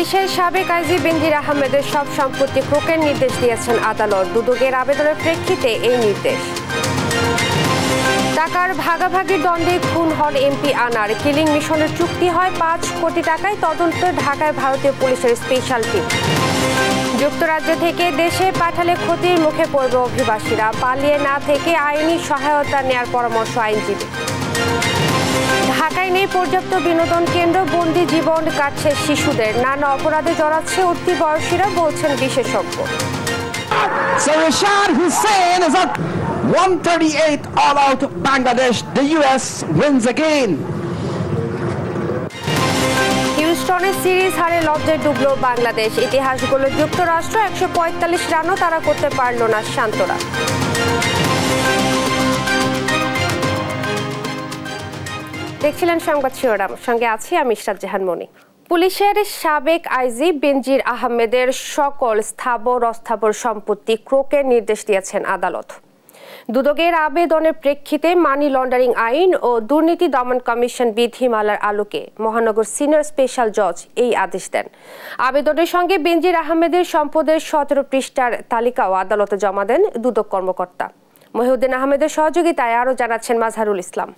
পুলিশের সাবেক আইজি বেনজির আহমেদের সব সম্পত্তি ক্রোকের নির্দেশ দিয়েছেন আদালত। দুদকের আবেদনের প্রেক্ষিতে এই নির্দেশ। টাকার ভাগাভাগির দ্বন্দ্বে খুন হন এমপি আনার। কিলিং মিশনের চুক্তি হয় 5 কোটি টাকায়। তদন্ত ঢাকায় ভারতীয় পুলিশের স্পেশাল টিম। যুক্তরাজ্য থেকে দেশে পাঠালে ক্ষতির মুখে পড়বে অভিবাসীরা। পালিয়ে না থেকে আইনি সহায়তা নেয়ার পরামর্শ আইনজীবী। ঢাকায় নেই পর্যাপ্ত বিনোদন কেন্দ্র, বন্দি জীবন কাটছে শিশুদের। নানা অপরাধে জড়াচ্ছে উঠতি বয়সীরা, বলছেন বিশেষজ্ঞ। So Rashad Hussain is up 138 all out Bangladesh. The US wins again. হিউস্টনের সিরিজ হারে লজ্জায় ডুবল বাংলাদেশ। ইতিহাস গড়ল যুক্তরাষ্ট্র। 145 রানও তারা করতে পারল না শান্তরা। দেখছিলেন সংবাদ শিরোনাম, সঙ্গে আছি আমি ইশরাত জাহান মনি। পুলিশের সাবেক আইজি বেনজির আহমেদের সকল স্থাবর অস্থাবর সম্পত্তি ক্রোকের নির্দেশ দিয়েছেন আদালত। দুদকের আবেদনের প্রেক্ষিতে মানি লন্ডারিং আইন ও দুর্নীতি দমন কমিশন বিধিমালার আলোকে মহানগর সিনিয়র স্পেশাল জজ এই আদেশ দেন। আবেদনের সঙ্গে বেনজির আহমেদের সম্পদের 17 পৃষ্ঠার তালিকাও আদালতে জমা দেন দুদক কর্মকর্তা। মহিউদ্দিন আহমেদের সহযোগিতায় আরও জানাচ্ছেন মাজহারুল ইসলাম।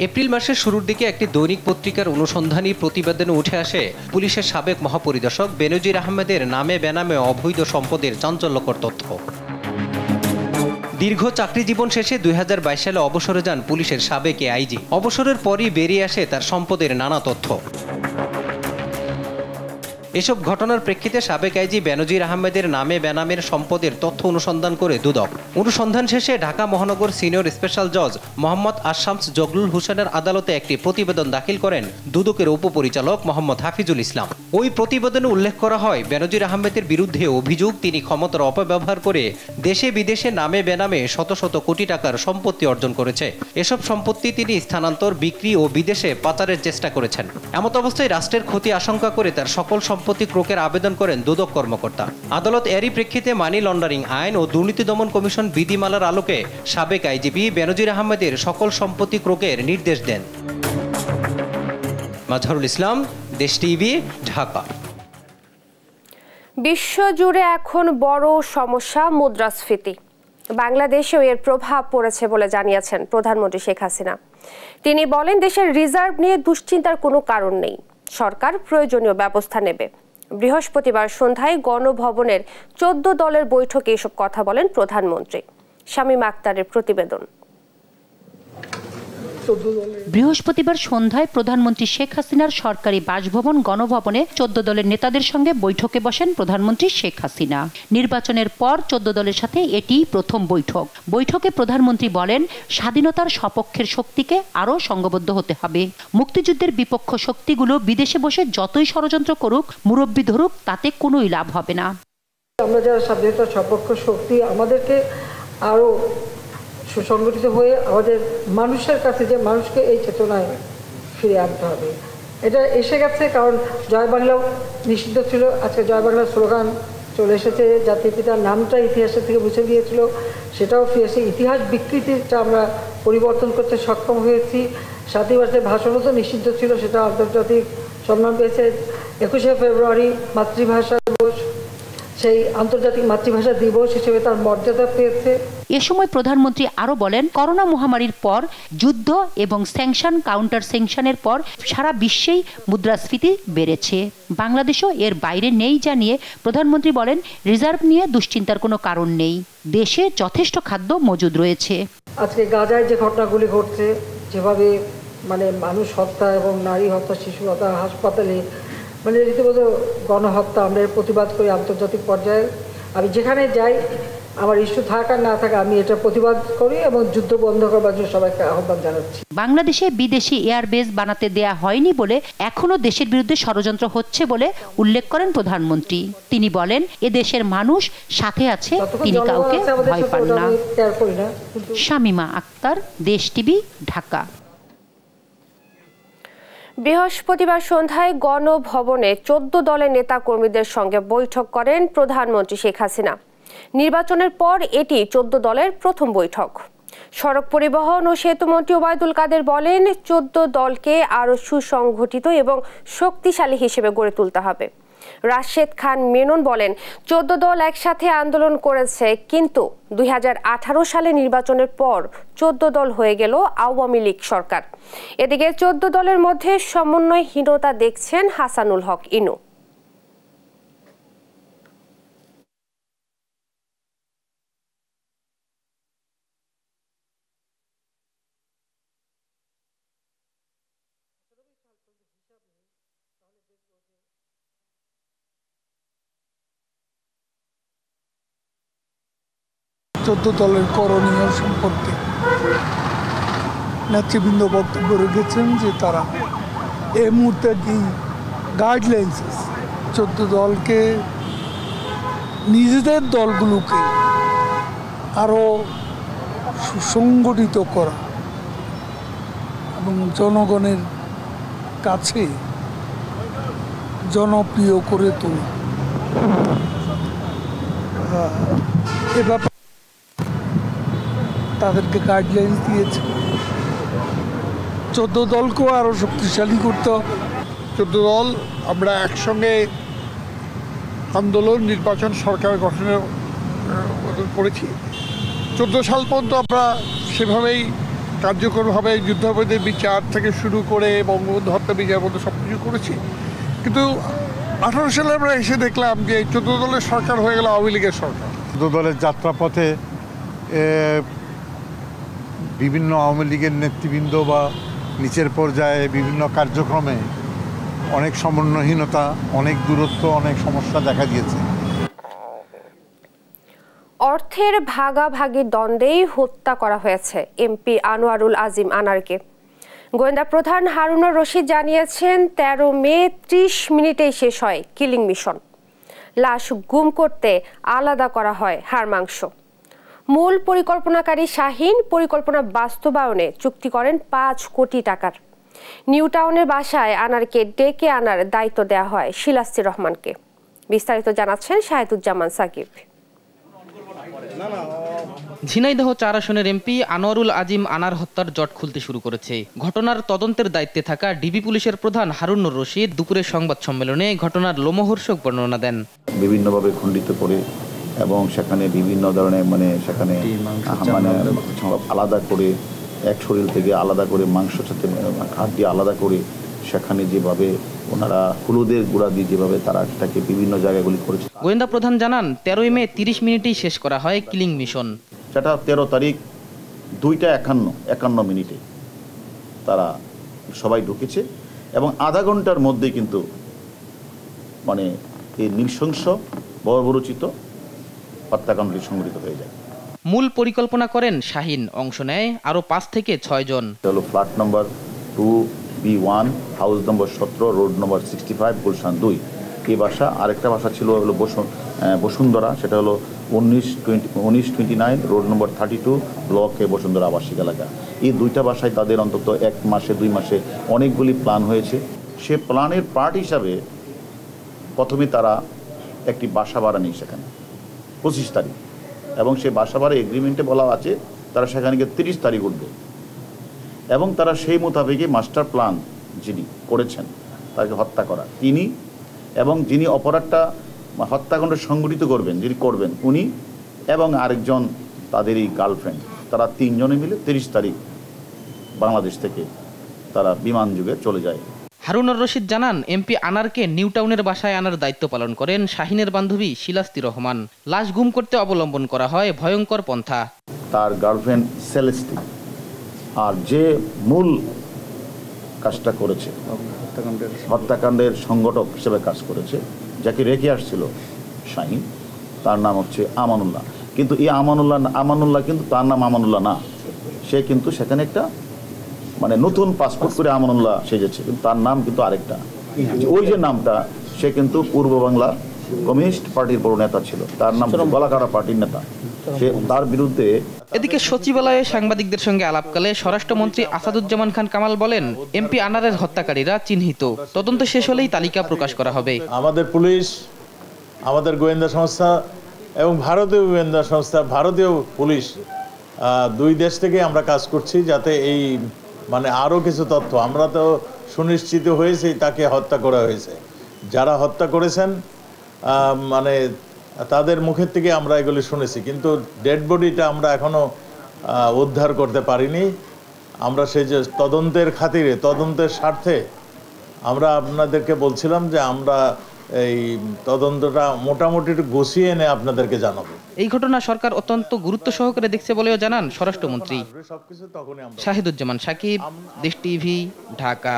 এপ্রিল মাসের শুরুর দিকে একটি দৈনিক পত্রিকার অনুসন্ধানী প্রতিবেদনে উঠে আসে পুলিশের সাবেক মহাপরিদর্শক বেনজির আহমেদের নামে বেনামে অবৈধ সম্পদের চাঞ্চল্যকর তথ্য। দীর্ঘ চাকরি জীবন শেষে 2022 সালে অবসরে যান পুলিশের সাবেক আইজি। অবসরের পরই বেরিয়ে আসে তার সম্পদের নানা তথ্য। এসব ঘটনার প্রেক্ষিতে সাবেক আইজি বেনজির আহমেদের নামে বেনামের সম্পদের তথ্য অনুসন্ধান করে দুদক। অনুসন্ধান শেষে ঢাকা মহানগর সিনিয়র স্পেশাল জজ মোহাম্মদ আশামস জগলুল হোসেনের আদালতে একটি প্রতিবেদন দাখিল করেন দুদকের উপপরিচালক মোহাম্মদ হাফিজুল ইসলাম। ওই প্রতিবেদনে উল্লেখ করা হয়, বেনজির আহমেদের বিরুদ্ধে অভিযোগ তিনি ক্ষমতার অপব্যবহার করে দেশে বিদেশে নামে বেনামে শত শত কোটি টাকার সম্পত্তি অর্জন করেছে। এসব সম্পত্তি তিনি স্থানান্তর, বিক্রি ও বিদেশে পাচারের চেষ্টা করেছেন। এমত অবস্থায় রাষ্ট্রের ক্ষতি আশঙ্কা করে তার সকল সম্পত্তি ক্রোকের আবেদন করেন দুদক কর্মকর্তা। আদালত এরই প্রেক্ষিতে মানি লন্ডারিং আইন ও দুর্নীতি দমন কমিশন বিধিমালার আলোকে সাবেক আইজিপি বেনজির আহমেদের সকল সম্পত্তি ক্রোকের নির্দেশ দেন। মাজহারুল ইসলাম, দেশ টিভি, ঢাকা। বিশ্বজুড়ে এখন বড় সমস্যা মুদ্রাস্ফীতি। বাংলাদেশেও এর প্রভাব পড়েছে বলে জানিয়েছেন প্রধানমন্ত্রী শেখ হাসিনা। তিনি বলেন, দেশের রিজার্ভ নিয়ে দুশ্চিন্তার কোনো কারণ নেই, সরকার প্রয়োজনীয় ব্যবস্থা নেবে। বৃহস্পতিবার সন্ধ্যায় গণভবনের 14 দলের বৈঠকে এসব কথা বলেন প্রধানমন্ত্রী। শামীমা আক্তারের প্রতিবেদন। বৃহস্পতিবার সন্ধ্যায় প্রধানমন্ত্রী শেখ হাসিনার সরকারি বাসভবন গণভবনে 14 দলের নেতাদের সঙ্গে বৈঠকে বসেন প্রধানমন্ত্রী শেখ হাসিনা। নির্বাচনের পর 14 দলের সাথে এটিই প্রথম বৈঠক। বৈঠকে প্রধানমন্ত্রী বলেন, স্বাধীনতার সপক্ষের শক্তিকে আরও সংঘবদ্ধ হতে হবে। মুক্তিযুদ্ধের বিপক্ষ শক্তিগুলো বিদেশে বসে যতই ষড়যন্ত্র করুক, মুরব্বি ধরুক, তাতে কোনোই লাভ হবে না। আমরা যারা স্বাধীনতার সপক্ষ শক্তি, আমাদেরকে আরও সুসংগঠিত হয়ে আমাদের মানুষের কাছে, যে মানুষকে এই চেতনায় ফিরে আনতে হবে। এটা এসে গেছে, কারণ জয় বাংলাও নিষিদ্ধ ছিল, আজকে জয় বাংলার স্লোগান চলে এসেছে। জাতির পিতার নামটা ইতিহাসের থেকে মুছে গিয়েছিল, সেটাও ফিরে এসে ইতিহাস বিকৃতিটা আমরা পরিবর্তন করতে সক্ষম হয়েছি। 7ই মার্চের ভাষণও তো নিষিদ্ধ ছিল, সেটা আন্তর্জাতিক সম্মান পেয়েছে। 21শে ফেব্রুয়ারি মাতৃভাষা দিবস, সেই আন্তর্জাতিক মাতৃভাষা দিবস হিসেবে তার মর্যাদা পেয়েছে। এ সময় প্রধানমন্ত্রী আরও বলেন, করোনা মহামারীর পর যুদ্ধ এবং স্যাংশন কাউন্টার স্যাংশনের পর সারা বিশ্বেই মুদ্রাস্ফীতি বেড়েছে, বাংলাদেশও এর বাইরে নেই। জানিয়ে প্রধানমন্ত্রী বলেন, রিজার্ভ নিয়ে দুশ্চিন্তার কোনো কারণ নেই, দেশে যথেষ্ট খাদ্য মজুদ রয়েছে। আজকে গাজায় যে ঘটনাগুলি ঘটছে, যেভাবে মানুষ হত্যা এবং নারী হত্যা, শিশু হত্যা, হাসপাতালে রীতিমতো গণহত্যা, আমরা এর প্রতিবাদ করি আন্তর্জাতিক পর্যায়ে। আমি যেখানে যাই, আমার ইস্যু থাক আর না থাকা, আমি এটা প্রতিবাদ করি এবং যুদ্ধ বন্ধ করবার জন্য সবাইকে আহ্বান জানাচ্ছি। বাংলাদেশে বিদেশি এয়ারবেস বানাতে দেয়া হয়নি বলে এখনো দেশের বিরুদ্ধে ষড়যন্ত্র হচ্ছে বলে উল্লেখ করেন প্রধানমন্ত্রী। তিনি বলেন, এ দেশের মানুষ সাথে আছে, তিনি কাউকে ভয় পান না। শামীমা আক্তার, দেশ টিভি, ঢাকা। বৃহস্পতিবার সন্ধ্যায় গণভবনে 14 দলের নেতা কর্মীদের সঙ্গে বৈঠক করেন প্রধানমন্ত্রী শেখ হাসিনা। নির্বাচনের পর এটি 14 দলের প্রথম বৈঠক। সড়ক পরিবহন ও সেতুমন্ত্রী ওবায়দুল কাদের বলেন 14 দলকে আরো সুসংগঠিত এবং শক্তিশালী হিসেবে গড়ে তুলতে হবে। রাশেদ খান মেনন বলেন 14 দল একসাথে আন্দোলন করেছে, কিন্তু 2018 সালে নির্বাচনের পর 14 দল হয়ে গেল আওয়ামী লীগ সরকার। এদিকে 14 দলের মধ্যে সমন্বয়হীনতা দেখছেন হাসানুল হক ইনু। চোদ্দ দলের করণীয় সম্পর্কে নেতৃবৃন্দ বক্তব্য রেখেছেন যে তারা এই মুহূর্তে কি গাইডলাইন্স 14 দলকে নিজেদের দলগুলোকে আরও সুসংগঠিত করা এবং জনগণের কাছে জনপ্রিয় করে তোলা, এ ব্যাপারে তাদেরকে গাইডলাইন দিয়েছে। 14 দলকেও আরও শক্তিশালী করতে হবে। 14 দল আমরা একসঙ্গে আন্দোলন, নির্বাচন, সরকার গঠনের করেছি। 14 সাল পর্যন্ত আমরা সেভাবেই কার্যকরভাবে যুদ্ধাপরাধীদের বিচার থেকে শুরু করে বঙ্গবন্ধু হত্যা বিচার পর্যন্ত সব কিছু করেছি। কিন্তু 18 সালে আমরা এসে দেখলাম যে 14 দলের সরকার হয়ে গেল আওয়ামী লীগের সরকার। 14 দলের যাত্রাপথে বিভিন্ন আওয়ামী লীগের নেতৃবৃন্দ বা নিচের পর্যায়ে বিভিন্ন কার্যক্রমে অনেক সমন্বয়হীনতা, অনেক দূরত্ব, অনেক সমস্যা দেখা দিয়েছে। অর্থের ভাগাভাগির দ্বন্দ্বেই হত্যা করা হয়েছে এমপি আনোয়ারুল আজিম আনারকে। গোয়েন্দা প্রধান হারুনুর রশিদ জানিয়েছেন 13 মে 30 মিনিটেই শেষ হয় কিলিং মিশন। লাশ গুম করতে আলাদা করা হয় হাড় মাংস। মূল পরিকল্পনাকারী শাহীন পরিকল্পনা বাস্তবায়নে চুক্তি করেন 5 কোটি টাকার। নিউ টাউনের বাসায় আনারকে ডেকে আনার দায়িত্ব দেওয়া হয় শিলাস্তি রহমানকে। বিস্তারিত জানাচ্ছেন শাহেদুজ্জামান সাকিব। ঝিনাইদহ 4 আসনের এমপি আনোয়ারুল আজিম আনার হত্যার জট খুলতে শুরু করেছে। ঘটনার তদন্তের দায়িত্বে থাকা ডিবি পুলিশের প্রধান হারুনুর রশিদ দুপুরে সংবাদ সম্মেলনে ঘটনার লোমহর্ষক বর্ণনা দেন। বিভিন্নভাবে খণ্ডিত করে এবং সেখানে বিভিন্ন ধরনের সেখানে আলাদা করে এক শরীর থেকে আলাদা করে মাংস সাথে হাড্ডি আলাদা করে সেখানে যেভাবে ওনারা হলুদের গুঁড়া দিয়ে যেভাবে তারা তাকে বিভিন্ন জায়গাগুলি করেছে। গোয়েন্দা প্রধান জানান 13 মে 30 মিনিটেই শেষ করা হয় কিলিং মিশন। সেটা 13 তারিখ 2:51 মিনিটে তারা সবাই ঢুকেছে এবং আধা ঘন্টার মধ্যে কিন্তু এই নৃশংস বর্বরচিত হত্যাকাণ্ডটি সংঘটিত হয়ে যায়। মূল পরিকল্পনা করেন শাহীন, অংশ নেয় আরো 5 থেকে 6 জন। Flat number 2B1, house number 17, road number 65, Gulshan 2। এই বাসা। আরেকটা বাসা ছিল হলো বসুন্ধরা, সেটা হলো 1929, রোড নম্বর 32, ব্লকে বসুন্ধরা আবাসিক এলাকা। এই 2টা বাসায় তাদের অন্তত 1 মাসে 2 মাসে অনেকগুলি প্ল্যান হয়েছে। সে প্ল্যানের পার্ট হিসাবে প্রথমে তারা একটি বাসা ভাড়া নেই সেখানে 25 তারিখ, এবং সে বাসা ভাড়া এগ্রিমেন্টে বলা আছে তারা সেখানে গিয়ে 30 তারিখ উঠবে, এবং তারা সেই মোতাবেকই মাস্টার প্ল্যান যিনি করেছেন তাকে হত্যা করা তিনি, এবং যিনি অপরাধটা হত্যাকাণ্ড সংগঠিত করবেন যিনি করবেন উনি, এবং আরেকজন তাদেরই গার্লফ্রেন্ড, তারা 3 জনে মিলে 30 তারিখ বাংলাদেশ থেকে তারা বিমান যুগে চলে যায়। হারুনুর রশিদ জানান এমপি আনারকে নিউ টাউনের বাসায় আনার দায়িত্ব পালন করেন শাহীনের বান্ধবী শিলাস্তি রহমান। লাশ গুম করতে অবলম্বন করা হয় ভয়ঙ্কর পন্থা। তার গার্লফ্রেন্ড সেলেস্টি আর যে মূল কাজটা করেছে হত্যাকাণ্ডের সংগঠক হিসেবে কাজ করেছে, যাকে রেখে আসছিল শাহীন, তার নাম হচ্ছে আমানুল্লাহ। কিন্তু এই আমানুল্লাহ কিন্তু তার নাম আমানুল্লাহ না, সে কিন্তু সেখানে একটা নতুন পাসপোর্ট করে আমানুল্লাহ সেজেছে, কিন্তু তার নাম কিন্তু আরেকটা। ওই যে নামটা, সে কিন্তু পূর্ব বাংলা কমিউনিস্ট পার্টির বড় নেতা ছিল, তার নাম গলাকাটা পার্টির নেতা। সে তার বিরুদ্ধে। এদিকে সচিবালয়ে সাংবাদিকদের সঙ্গে আলাপকালে স্বরাষ্ট্রমন্ত্রী আসাদুজ্জামান খান কামাল বলেন এমপি আনারের হত্যাকারীরা চিহ্নিত, তদন্ত শেষ হলেই তালিকা প্রকাশ করা হবে। আমাদের পুলিশ, আমাদের গোয়েন্দা সংস্থা এবং ভারতীয় গোয়েন্দা সংস্থা, ভারতীয় পুলিশ দুই দেশ থেকে আমরা কাজ করছি যাতে এই মানে আরও কিছু তথ্য, আমরা তো সুনিশ্চিত হয়েছি তাকে হত্যা করা হয়েছে, যারা হত্যা করেছেন মানে তাদের মুখের থেকে আমরা এগুলি শুনেছি, কিন্তু ডেড বডিটা আমরা এখনও উদ্ধার করতে পারিনি। আমরা সেই যে তদন্তের খাতিরে, তদন্তের স্বার্থে আমরা আপনাদেরকে বলছিলাম যে আমরা এই তদন্তটা মোটামুটি একটু গুছিয়ে এনে আপনাদেরকে জানাবো। এই ঘটনা সরকার অত্যন্ত গুরুত্ব সহকারে দেখছে বলেও জানান স্বরাষ্ট্রমন্ত্রী। শাহিদুজ্জামান সাকিব, দেশ টিভি, ঢাকা।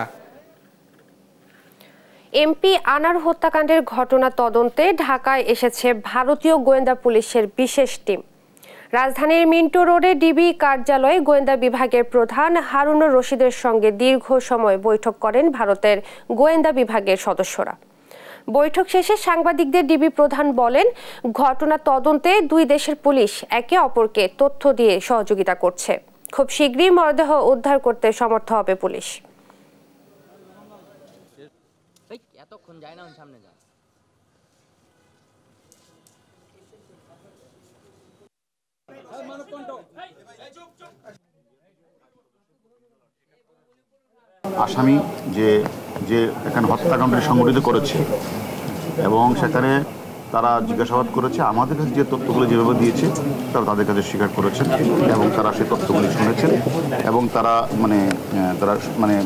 এমপি আনার হত্যাকাণ্ডের ঘটনা তদন্তে ঢাকায় এসেছে ভারতীয় গোয়েন্দা পুলিশের বিশেষ টিম। রাজধানীর মিন্টো রোডে ডিবি কার্যালয়ে গোয়েন্দা বিভাগের প্রধান হারুনুর রশিদের সঙ্গে দীর্ঘ সময় বৈঠক করেন ভারতের গোয়েন্দা বিভাগের সদস্যরা। বৈঠক শেষে সাংবাদিকদের ডিবি প্রধান বলেন, ঘটনা তদন্তে দুই দেশের পুলিশ একে অপরকে তথ্য দিয়ে সহযোগিতা করছে। খুব শীঘ্রই মরদেহ উদ্ধার করতে সমর্থ হবে পুলিশ। আসামি যে যে এখানে হত্যাকাণ্ডটি সংগঠিত করেছে এবং সেখানে তারা জিজ্ঞাসাবাদ করেছে, আমাদের কাছে যে তথ্যগুলো যেভাবে দিয়েছে তারা তাদের কাছে স্বীকার করেছেন এবং তারা সেই তথ্যগুলি শুনেছেন এবং তারা মানে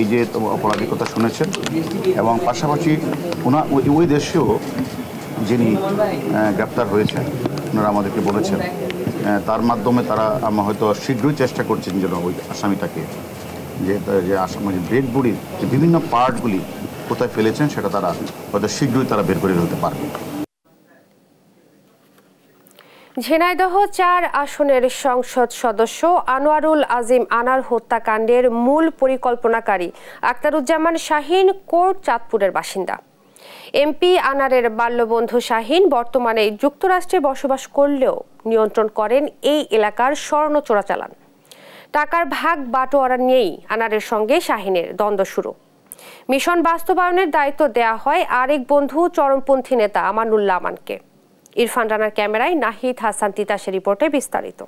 এই যে অপরাধীর কথা শুনেছেন এবং পাশাপাশি ওই দেশেও যিনি গ্রেপ্তার হয়েছেন ওনারা আমাদেরকে বলেছেন, তার মাধ্যমে তারা হয়তো শীঘ্রই চেষ্টা করছেন যেন ওই আসামিটাকে যে আসামি ডেড বডির যে বিভিন্ন পার্টগুলি কোথায় ফেলেছেন সেটা তারা হয়তো শীঘ্রই তারা বের করে ফেলতে পারবে। ঝিনাইদহ ৪ আসনের সংসদ সদস্য আনোয়ারুল আজিম আনার হত্যাকাণ্ডের মূল পরিকল্পনাকারী আখতারুজ্জামান শাহীন কোট চাঁদপুরের বাসিন্দা। এমপি আনারের বাল্যবন্ধু শাহীন বর্তমানে যুক্তরাষ্ট্রে বসবাস করলেও নিয়ন্ত্রণ করেন এই এলাকার স্বর্ণ চোরাচালান। টাকার ভাগ বাটোয়ারা নিয়েই আনারের সঙ্গে শাহীনের দ্বন্দ্ব শুরু। মিশন বাস্তবায়নের দায়িত্ব দেয়া হয় আরেক বন্ধু চরমপন্থী নেতা আমানুল্লাহ আমানকে। ইরফান রানার ক্যামেরায় নাহিদ হাসান তিতাসের রিপোর্টে বিস্তারিত।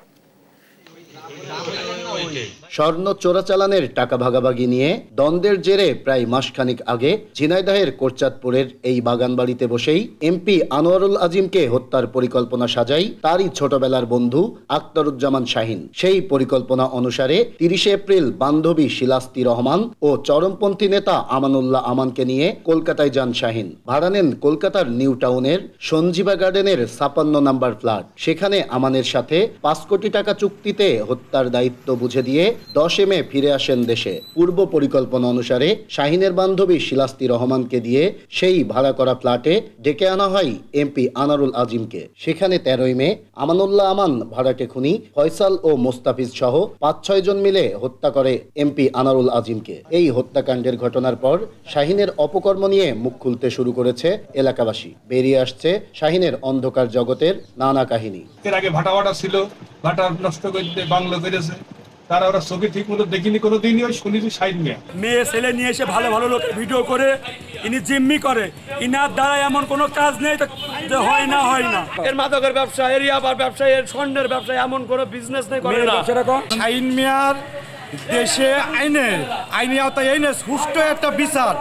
স্বর্ণ চোরাচালানের টাকা ভাগাভাগি নিয়ে দ্বন্দ্বের জেরে প্রায় মাসখানিক আগে ঝিনাইদহের কোটচাঁদপুরের এই বাগানবাড়িতে বসেই এমপি আনোয়ারুল আজিমকে হত্যার পরিকল্পনা সাজায় তারই ছোটবেলার বন্ধু আখতারুজ্জামান শাহীন। সেই পরিকল্পনা অনুসারে ৩০ এপ্রিল বান্ধবী শিলাস্তি রহমান ও চরমপন্থী নেতা আমানুল্লাহ আমানকে নিয়ে কলকাতায় যান শাহীন। ভাড়া নেন কলকাতার নিউ টাউনের সঞ্জীবা গার্ডেনের ৫৬ নম্বর ফ্ল্যাট। সেখানে আমানের সাথে ৫ কোটি টাকা চুক্তিতে হত্যার দায়িত্ব বুঝে দিয়ে 10 মে ফিরে আসেন দেশে। পূর্ব পরিকল্পনা অনুসারে শাহীনের বান্ধবী শিলাস্তি রহমানকে দিয়ে সেই ভাড়া করা ফ্ল্যাটে ডেকে আনা হয় এমপি আনোয়ারুল আজিমকে। সেখানে 13 মে আমানুল্লাহ আমান ভাড়াটে খুনি ফয়সাল ও মোস্তাফিজ সহ ৫-৬ জন মিলে হত্যা করে এমপি আনোয়ারুল আজিমকে। এই হত্যাকাণ্ডের ঘটনার পর শাহীনের অপকর্ম নিয়ে মুখ খুলতে শুরু করেছে এলাকাবাসী। বেরিয়ে আসছে শাহীনের অন্ধকার জগতের নানা কাহিনী। এর আগে ভাটা ছিল, ভাটা নষ্ট করে বাংলা করেছে, তারা ওরা চোখে ঠিক মতো দেখিনি কোনোদিনই। ওই শুনেছি সাইড মেয়ে ছেলে নিয়ে এসে ভালো ভালো লোক ভিডিও করে ইনি জিম্মি করে, ইনার দ্বারা এমন কোনো কাজ নেই হয় না। এর মাদকের ব্যবসা, এর ইয়াবার ব্যবসা, এর স্বর্ণের ব্যবসা, এমন কোনো বিজনেস নেই করে না। সাইন মিয়ার দেশে আইনি আওতায় এনে সুষ্ঠু একটা বিচার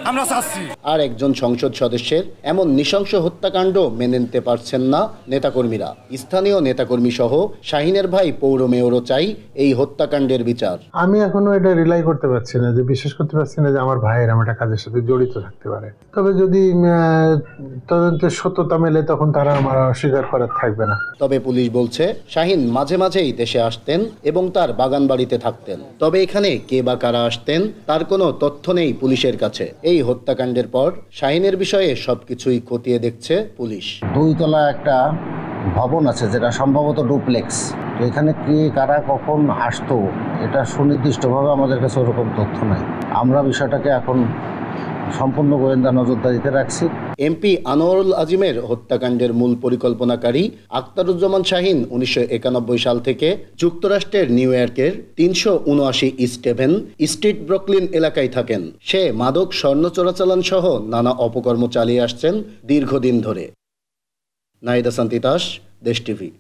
আমরা চাচ্ছি। আর একজন সংসদ সদস্যের এমন নৃশংস হত্যাকাণ্ড মেনে নিতে পারছেন না নেতাকর্মীরা। স্থানীয় নেতাকর্মী সহ শাহীনের ভাই পৌর মেয়রও চাই এই হত্যাকাণ্ডের বিচার। আমি এখনো এটা রিলাই করতে পারছি না, যে বিশ্বাস করতে পারছি না যে আমার ভাইয়ের একটা কাজের সাথে জড়িত থাকতে পারে। তবে যদি তদন্তের সত্যতা মেলে তখন তারা আমার অস্বীকার করার থাকবে না। তবে পুলিশ বলছে শাহীন মাঝে মাঝেই দেশে আসতেন এবং তার বাগান বাড়িতে থাকতেন। তবে এখানে কে বা কারা আসতেন তার কোনো তথ্য নেই পুলিশের কাছে। এই হত্যাকাণ্ডের পর শাহীনের বিষয়ে সবকিছুই খতিয়ে দেখছে পুলিশ। 2 তলা একটা ভবন আছে যেটা সম্ভবত ডুপ্লেক্স। তো এখানে কে কারা কখন আসতো এটা সুনির্দিষ্টভাবে আমাদের কাছে ওরকম তথ্য নাই। আমরা বিষয়টাকে এখন সম্পূর্ণ গোয়েন্দা নজরদারিতে রাখছি। এমপি আনোয়ারুল আজিমের হত্যাকাণ্ডের মূল পরিকল্পনাকারী আখতারুজ্জামান শাহীন 1991 সাল থেকে যুক্তরাষ্ট্রের নিউ ইয়র্কের 379 ইস্ট হেভেন স্ট্রিট ব্রুকলিন এলাকায় থাকেন। সে মাদক, স্বর্ণ চোরাচালান সহ নানা অপকর্ম চালিয়ে আসছেন দীর্ঘদিন ধরে। নাহিদ হাসান তিতাস, দেশ টিভি।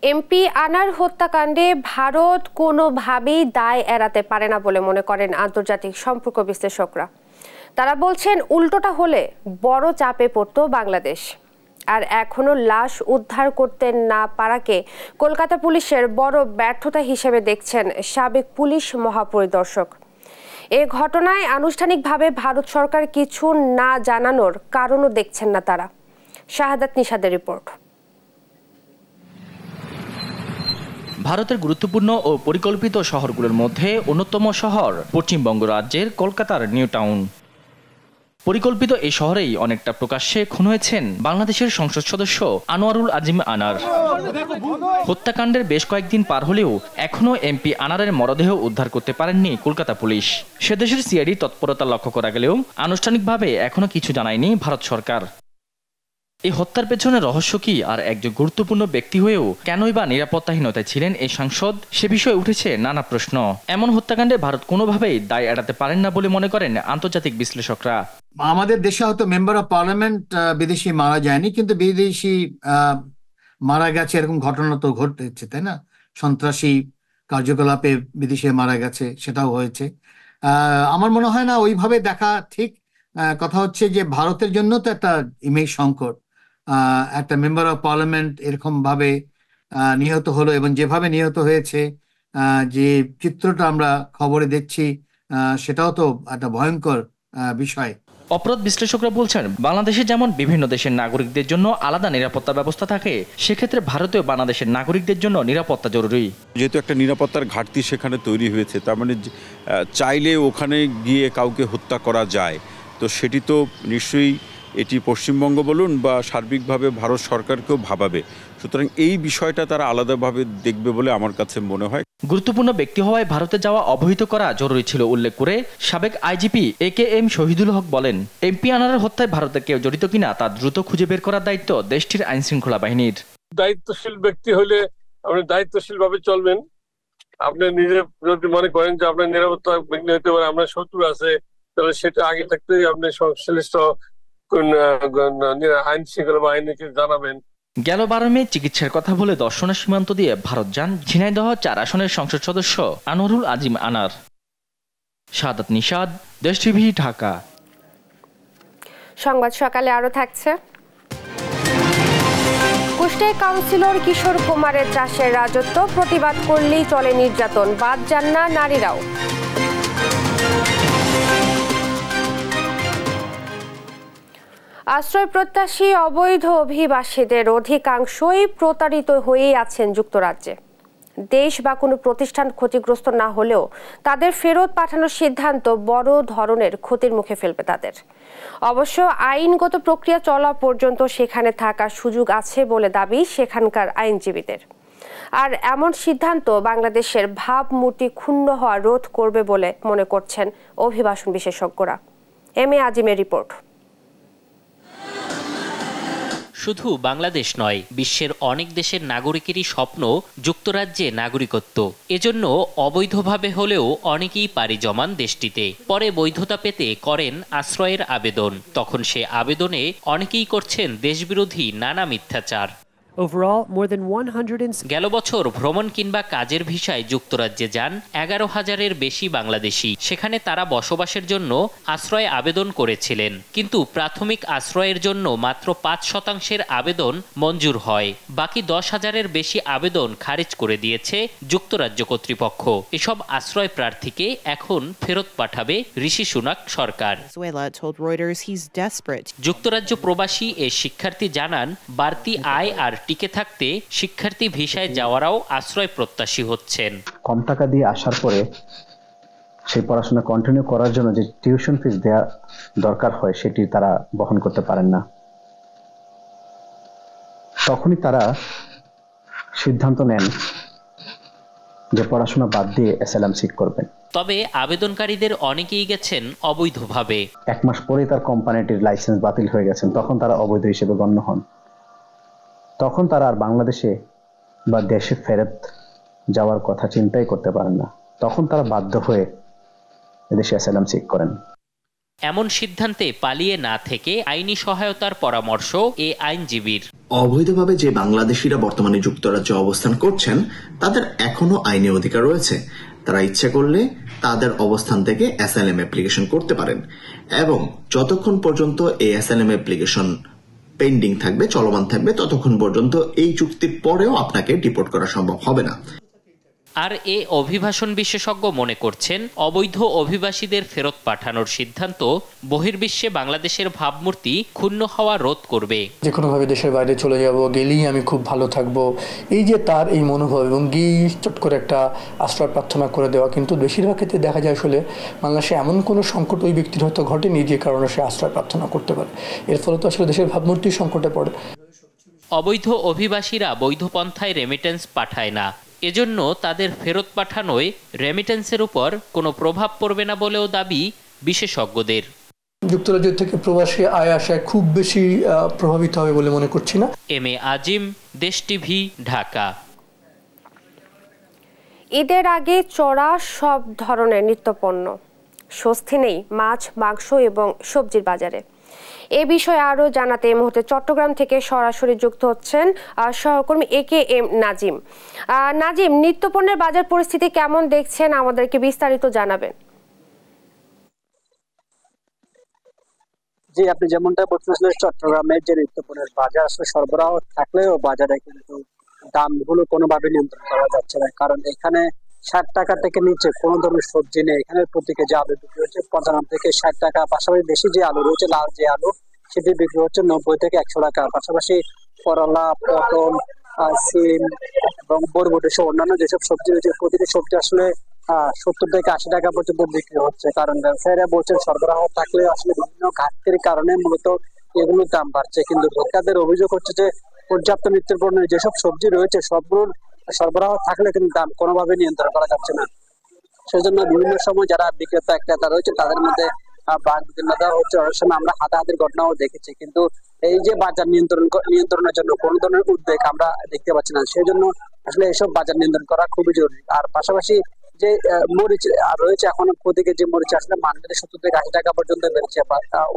এমপি আনার হত্যাকাণ্ডে ভারত কোনোভাবেই দায় এড়াতে পারে না বলে মনে করেন আন্তর্জাতিক সম্পর্ক বিশ্লেষকরা। তারা বলছেন উল্টোটা হলে বড় চাপে পড়ত বাংলাদেশ। আর এখনো লাশ উদ্ধার করতে না পারাকে কলকাতা পুলিশের বড় ব্যর্থতা হিসেবে দেখছেন সাবেক পুলিশ মহাপরিদর্শক। এ ঘটনায় আনুষ্ঠানিকভাবে ভারত সরকার কিছু না জানানোর কারণও দেখছেন না তারা। শাহাদাত নিশাদের রিপোর্ট। ভারতের গুরুত্বপূর্ণ ও পরিকল্পিত শহরগুলোর মধ্যে অন্যতম শহর পশ্চিমবঙ্গ রাজ্যের কলকাতার নিউ টাউন। পরিকল্পিত এই শহরেই অনেকটা প্রকাশ্যে খুন হয়েছেন বাংলাদেশের সংসদ সদস্য আনোয়ারুল আজিম আনার। হত্যাকাণ্ডের বেশ কয়েকদিন পার হলেও এখনও এমপি আনারের মরদেহ উদ্ধার করতে পারেননি কলকাতা পুলিশ। সে দেশের সিআইডি তৎপরতা লক্ষ্য করা গেলেও আনুষ্ঠানিকভাবে এখনো কিছু জানায়নি ভারত সরকার। এই হত্যার পেছনে রহস্য কি, আর একজন গুরুত্বপূর্ণ ব্যক্তি হয়েও কেনই বা নিরাপত্তাহীনতায় ছিলেন এই সাংসদ, সে বিষয়ে উঠেছে নানা প্রশ্ন। এমন হত্যাকাণ্ডে ভারত কোনোভাবেই দায় এড়াতে পারেন না বলে মনে করেন আন্তর্জাতিক বিশ্লেষকরা। আমাদের দেশে হয়তো মেম্বার অফ পার্লামেন্ট বিদেশি মারা যায়নি, কিন্তু বিদেশি মারা গেছে এরকম ঘটনা তো ঘটেছে, তাই না? সন্ত্রাসী কার্যকলাপে বিদেশে মারা গেছে, সেটাও হয়েছে। আমার মনে হয় না ওইভাবে দেখা ঠিক। কথা হচ্ছে যে ভারতের জন্য তো একটা ইমেজ সংকট, একটা মেম্বার অফ পার্লামেন্ট এরকম ভাবে নিহত হলো, এবং যেভাবে নিহত হয়েছে, যে চিত্রটা আমরা খবরে দেখছি, সেটাও তো একটা ভয়ঙ্কর বিষয়। অপরাধ বিশ্লেষকরা বলছেন, বাংলাদেশে যেমন বিভিন্ন দেশের নাগরিকদের জন্য আলাদা নিরাপত্তা ব্যবস্থা থাকে, সেক্ষেত্রে ভারতেও বাংলাদেশের নাগরিকদের জন্য নিরাপত্তা জরুরি। যেহেতু একটা নিরাপত্তার ঘাটতি সেখানে তৈরি হয়েছে, তার মানে চাইলে ওখানে গিয়ে কাউকে হত্যা করা যায়, তো সেটি তো নিশ্চয়ই এটি পশ্চিমবঙ্গ বলুন বা সার্বিকভাবে ভারত সরকারকেও ভাবাবে। সুতরাং এই বিষয়টা তারা আলাদাভাবে দেখবে বলে আমার কাছে মনে হয়। গুরুত্বপূর্ণ ব্যক্তি হওয়ায় ভারতে যাওয়া অবহিত করা জরুরি ছিল উল্লেখ করে সাবেক আইজিপি AKM শহীদুল হক বলেন, এমপি আনারের হত্যায় ভারতের কেউ জড়িত কিনা তা দ্রুত খুঁজে বের করার দায়িত্ব দেশটির আইন শৃঙ্খলা বাহিনীর। দায়িত্বশীল ব্যক্তি হলে আপনি দায়িত্বশীল ভাবে চলবেন। আপনি নিজে যদি মনে করেন যে আপনার নিরাপত্তা বিঘ্ন হতে পারে, আপনার শত্রু আছে, তাহলে সেটা আগে থাকতেই আপনি সংশ্লিষ্ট আইন শৃঙ্খলা বাহিনীকে জানাবেন। গেল 12 মে চিকিৎসার কথা বলে দর্শনা সীমান্ত দিয়ে ভারত যান ঝিনাইদহ 4 আসনের সংসদ সদস্য আনোয়ারুল আজিম আনার। শাহাদাত নিশাদ, দেশ টিভি, ঢাকা। সংবাদ সকালে আরো থাকছে। কুষ্টিয়ায় কাউন্সিলর কিশোর কুমারের চাষের রাজত্ব, প্রতিবাদ করলেই চলে নির্যাতন, বাদ যান না নারীরাও। আশ্রয় প্রত্যাশী অবৈধ অভিবাসীদের অধিকাংশই প্রতারিত হয়েই আছেন যুক্তরাজ্যে। দেশ বা কোনো প্রতিষ্ঠান ক্ষতিগ্রস্ত না হলেও তাদের ফেরত পাঠানোর সিদ্ধান্ত বড় ধরনের ক্ষতির মুখে ফেলবে তাদের। অবশ্য আইনগত প্রক্রিয়া চলা পর্যন্ত সেখানে থাকার সুযোগ আছে বলে দাবি সেখানকার আইনজীবীদের। আর এমন সিদ্ধান্ত বাংলাদেশের ভাবমূর্তি ক্ষুণ্ণ হওয়া রোধ করবে বলে মনে করছেন অভিবাসন বিশেষজ্ঞরা। M A আজিমের report. শুধু বাংলাদেশ নয়, বিশ্বের অনেক দেশের নাগরিকেরই স্বপ্ন যুক্তরাজ্যে নাগরিকত্ব। এজন্য অবৈধভাবে হলেও অনেকেই পাড়ি জমান দেশটিতে। পরে বৈধতা পেতে করেন আশ্রয়ের আবেদন। তখন সে আবেদনে অনেকেই করছেন দেশবিরোধী নানা মিথ্যাচার। গেল বছর ভ্রমণ কিংবা কাজের ভিসায় যুক্তরাজ্যে যান 11,000-এর বেশি বাংলাদেশি। সেখানে তারা বসবাসের জন্য আশ্রয় আবেদন করেছিলেন, কিন্তু প্রাথমিক আশ্রয়ের জন্য মাত্র 5% আবেদন মঞ্জুর হয়। বাকি 10,000-এর বেশি আবেদন খারিজ করে দিয়েছে যুক্তরাজ্য কর্তৃপক্ষ। এসব আশ্রয় প্রার্থীকে এখন ফেরত পাঠাবে ঋষি সুনাক সরকার। যুক্তরাজ্য প্রবাসী এ শিক্ষার্থী জানান, বাড়তি আয় আর টিকে থাকতে শিক্ষার্থী ভিসায় যাওয়ারাও আশ্রয় প্রত্যাশী হচ্ছেন। কম টাকা দিয়ে আসার পরে সেই পড়াশোনা কন্টিনিউ করার জন্য যে টিউশন ফিস দেওয়া দরকার হয় সেটি তারা বহন করতে পারেন না। তখনই তারা সিদ্ধান্ত নেন যে পড়াশোনা বাদ দিয়ে অ্যাসাইলাম সিক করবেন। তবে আবেদনকারীদের অনেকেই গেছেন অবৈধভাবে। 1 মাস পরে তার কোম্পানিটির লাইসেন্স বাতিল হয়ে গেছেন, তখন তারা অবৈধ হিসেবে গণ্য হন। তখন তারা আর বাংলাদেশে বা দেশে ফেরত যাওয়ার কথা চিন্তাই করতে পারেন না। তখন তারা বাধ্য হয়ে এদেশে অ্যাসাইলাম সিক করেন। এমন সিদ্ধান্তে পালিয়ে না থেকে আইনি সহায়তার পরামর্শ এ আইনজীবীর। অবৈধভাবে যে বাংলাদেশিরা বর্তমানে যুক্তরাজ্যে অবস্থান করছেন তাদের এখনো আইনি অধিকার রয়েছে। তারা ইচ্ছে করলে তাদের অবস্থান থেকে অ্যাসাইলাম অ্যাপ্লিকেশন করতে পারেন এবং যতক্ষণ পর্যন্ত এই অ্যাসাইলাম অ্যাপ্লিকেশন পেন্ডিং থাকবে, চলমান থাকবে, ততক্ষণ পর্যন্ত এই চুক্তির পরেও আপনাকে ডিপোর্ট করা সম্ভব হবে না। আর এ অভিবাসন বিশেষজ্ঞ মনে করছেন অবৈধ অভিবাসীদের ফেরত পাঠানোর সিদ্ধান্ত বহির্বিশ্বে বাংলাদেশের ভাবমূর্তি ক্ষুণ্ণ হওয়া রোধ করবে। যে কোনোভাবে দেশের বাইরে চলে যাব, গেলেই আমি খুব ভালো থাকবো, এই যে তার এই মনোভাব এবং গিয়ে চট করে একটা আশ্রয় প্রার্থনা করে দেওয়া, কিন্তু বেশিরভাগ ক্ষেত্রে দেখা যায় আসলে বাংলাদেশে এমন কোনো সংকট ওই ব্যক্তির হয়তো ঘটেনি যে কারণে সে আশ্রয় প্রার্থনা করতে পারে। এর ফলে তো আসলে দেশের ভাবমূর্তি সংকটে পড়ে। অবৈধ অভিবাসীরা বৈধ পন্থায় রেমিটেন্স পাঠায় না, এজন্য তাদের ফেরত পাঠানোয় রেমিটেন্সের উপর কোনো প্রভাব পড়বে না বলেও দাবি বিশেষজ্ঞদের। যুক্তরাজ্য থেকে প্রবাসী আয় আসায় খুব বেশি প্রভাবিত হবে বলে মনে করছি না। এম এ আজিম, দেশ টিভি, ঢাকা। ঈদের আগে চড়া সব ধরনের নিত্যপণ্য, স্বস্তি নেই মাছ, মাংস এবং সবজির বাজারে। এ বিষয়ে আরও জানাতে এই মুহূর্তে চট্টগ্রাম থেকে সরাসরি যুক্ত হচ্ছেন সহকর্মী AKM নাজিম। নাজিম, নিত্যপণ্যের বাজার পরিস্থিতি কেমন দেখছেন, আমাদেরকে বিস্তারিত জানাবেন। জি, আপনি যেমনটা বলছিলেন, চট্টগ্রামের যে নিত্যপণ্যের বাজার আসলে সরবরাহ থাকলেও বাজারে কিন্তু দামগুলো কোনোভাবে নিয়ন্ত্রণ করা যাচ্ছে না, কারণ এখানে 60 টাকা থেকে নিচে কোনো ধরনের সবজি নেই। এখানে প্রতি কেজি আলু বিক্রি হচ্ছে 55 থেকে 60 টাকা, পাশাপাশি বেশি যে আলু রয়েছে, লাল যে আলু, সেটি বিক্রি হচ্ছে 90 থেকে 100 টাকা। পাশাপাশি করলা, পটল, সিম এবং বরবটি সহ অন্যান্য যেসব সবজি রয়েছে, প্রতিটি সবজি আসলে 70 থেকে 80 টাকা পর্যন্ত বিক্রি হচ্ছে। কারণ ব্যবসায়ীরা বলছেন সরবরাহ থাকলে আসলে বিভিন্ন ঘাটতির কারণে মূলত এগুলোর দাম বাড়ছে, কিন্তু ভোক্তাদের অভিযোগ হচ্ছে যে পর্যাপ্ত নিত্যপণ্যের যেসব সবজি রয়েছে সবগুলোর সরবরাহ থাকলে কিন্তু দাম কোনোভাবে নিয়ন্ত্রণ করা যাচ্ছে না। সেজন্য বিভিন্ন সময় যারা বিক্রেতা ক্রেতা রয়েছে তাদের মধ্যে বাঘ বিঘ্নতা হচ্ছে, অনেক সময় আমরা হাতাহাতির ঘটনাও দেখেছি, কিন্তু এই যে বাজার নিয়ন্ত্রণের জন্য কোনো ধরনের উদ্বেগ আমরা দেখতে পাচ্ছি না। সেই জন্য আসলে এসব বাজার নিয়ন্ত্রণ করা খুবই জরুরি। আর পাশাপাশি যে মরিচ রয়েছে, এখন প্রতি কেজি মরিচ আসলে মার্কেটে 70 থেকে 80 টাকা পর্যন্ত বেড়েছে।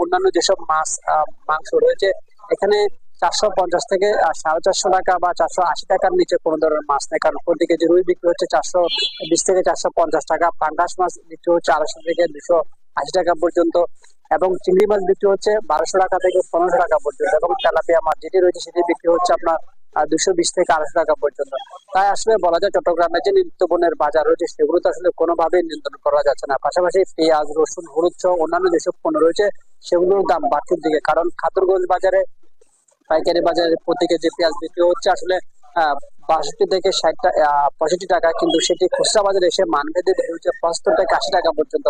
অন্যান্য যেসব মাছ, মাংস রয়েছে, এখানে 450 থেকে 450 টাকা বা 480 টাকার নিচে কোনো ধরনের মাছ নেই, কারণ প্রতি কেজি রুই বিক্রি হচ্ছে 420 থেকে 450 টাকা, পাঙ্গাস মাছ বিক্রি হচ্ছে 250 থেকে 280 টাকা পর্যন্ত, এবং চিংড়ি মাছ বিক্রি হচ্ছে 1200 টাকা থেকে 1500 টাকা পর্যন্ত, এবং তেলাপিয়া মাছ যেটি রয়েছে সেটি বিক্রি হচ্ছে আপনার 220 থেকে 250 টাকা পর্যন্ত। তাই আসলে বলা যায় চট্টগ্রামের যে নিত্যপণ্যের বাজার রয়েছে সেগুলো তো আসলে কোনোভাবেই নিয়ন্ত্রণ করা যাচ্ছে না। পাশাপাশি পেঁয়াজ, রসুন, হলুদ সহ অন্যান্য যেসব পণ্য রয়েছে সেগুলোর দাম বাড়তির দিকে, কারণ খাতুরগঞ্জ বাজারে, পাইকারি বাজারে প্রতি কেজি পেঁয়াজ বিক্রি হচ্ছে আসলে 62 থেকে 65 টাকা, কিন্তু সেটি খুচরা বাজারে এসে মানভেদে বেড়ে হচ্ছে 75 থেকে 80 টাকা পর্যন্ত।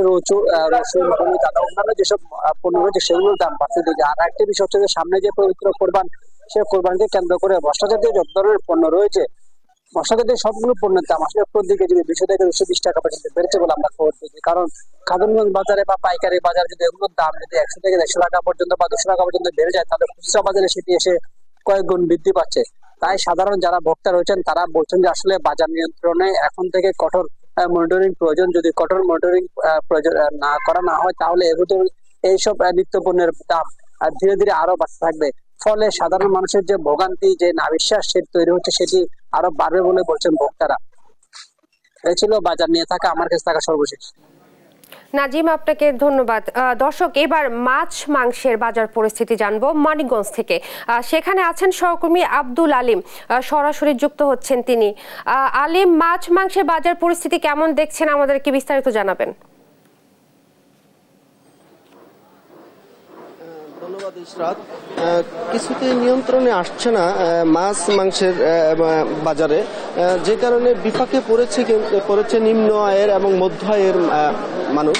রসুন, হলুদ, আদা অন্যান্য যেসব পণ্য রয়েছে সেগুলোর দাম বাড়তে দিকে। আর একটি বিষয় হচ্ছে যে সামনে যে পবিত্র কোরবান, সে কোরবানকে কেন্দ্র করে মশলা জাতীয় যত ধরনের পণ্য রয়েছে, মশলা জাতীয় সবগুলো পণ্যের দাম আসলে প্রতি কেজি 200 থেকে 220 টাকা পর্যন্ত বেড়েছে বলে আমরা খবর পেয়েছি। কারণ খাতুনগঞ্জ বাজারে বা পাইকারি বাজারে যদি এগুলোর দাম যদি 100 থেকে 150 টাকা পর্যন্ত বা 200 টাকা পর্যন্ত বেড়ে যায়, তাহলে খুচরা বাজারে সেটি এসে কয়েক গুণ বৃদ্ধি পাচ্ছে। তাই সাধারণ যারা ভোক্তা রয়েছেন তারা বলছেন যে আসলে বাজার নিয়ন্ত্রণে এখন থেকে কঠোর মনিটরিং প্রয়োজন। যদি কঠোর মনিটরিং না হয় তাহলে এইসব নিত্যপণ্যের দাম ধীরে ধীরে আরো বাড়তে থাকবে, ফলে সাধারণ মানুষের যে ভোগান্তি, যে নাবিশ্বাস সেটি তৈরি হচ্ছে, সেটি আরো বাড়বে বলে বলছেন ভোক্তারা। এই ছিল বাজার নিয়ে থাকা আমার কাছে থাকা সর্বশেষ। নাজিম, আপনাকে ধন্যবাদ। দর্শক, এবার মাছ মাংসের বাজার পরিস্থিতি জানবো মানিকগঞ্জ থেকে। সেখানে আছেন সহকর্মী আব্দুল আলিম, সরাসরি যুক্ত হচ্ছেন তিনি। আলিম, মাছ মাংসের বাজার পরিস্থিতি কেমন দেখছেন, আমাদেরকে বিস্তারিত জানাবেন। ধন্যবাদ ইশরাত। কিছুতেই নিয়ন্ত্রণে আসছে না মাছ মাংসের বাজারে, যে কারণে বিপাকে পড়েছে নিম্ন আয়ের এবং মধ্য আয়ের মানুষ।